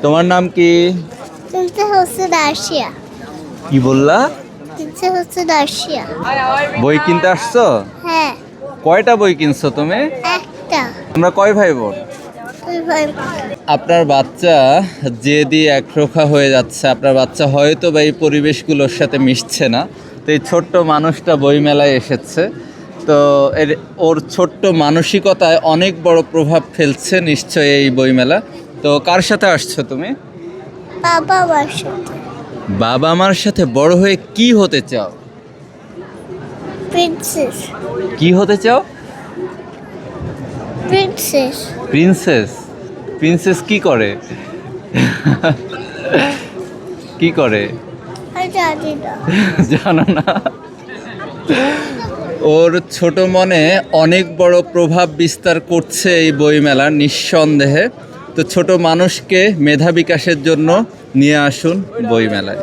তোমার নাম কি? কিনতে হচ্ছে দার্শিয়া। কি বললা? কিনতে হচ্ছে দার্শিয়া। বই কিনতে আসছো? হ্যাঁ, কয়টা বই কিনছো তুমি? একটা। আমরা কয় ভাই বোন? তুই ভাই। আপনার বাচ্চা যে দিয়ে একরোখা হয়ে যাচ্ছে, আপনার বাচ্চা হয়তো বা এই পরিবেশগুলোর সাথে মিশছে না, তো এই ছোট্ট মানুষটা বইমেলায় এসেছে। তো ওর ছোট্ট মানসিকতায় অনেক বড় প্রভাব ফেলছে নিশ্চয়ই এই বইমেলা। তো কার সাথে আসছো তুমি? বাবা আমার সাথে। বাবা মার সাথে বড় হয়ে কি হতে চাও? প্রিন্সেস। কি হতে চাও? প্রিন্সেস। প্রিন্সেস? প্রিন্সেস কি করে? কি করে? আর জানি না। জানো না? ওর ছোট মনে অনেক বড় প্রভাব বিস্তার করছে এই বইমেলা নিঃসন্দেহে। তো ছোট মানুষকে মেধা বিকাশের জন্য নিয়ে আসুন বইমেলায়।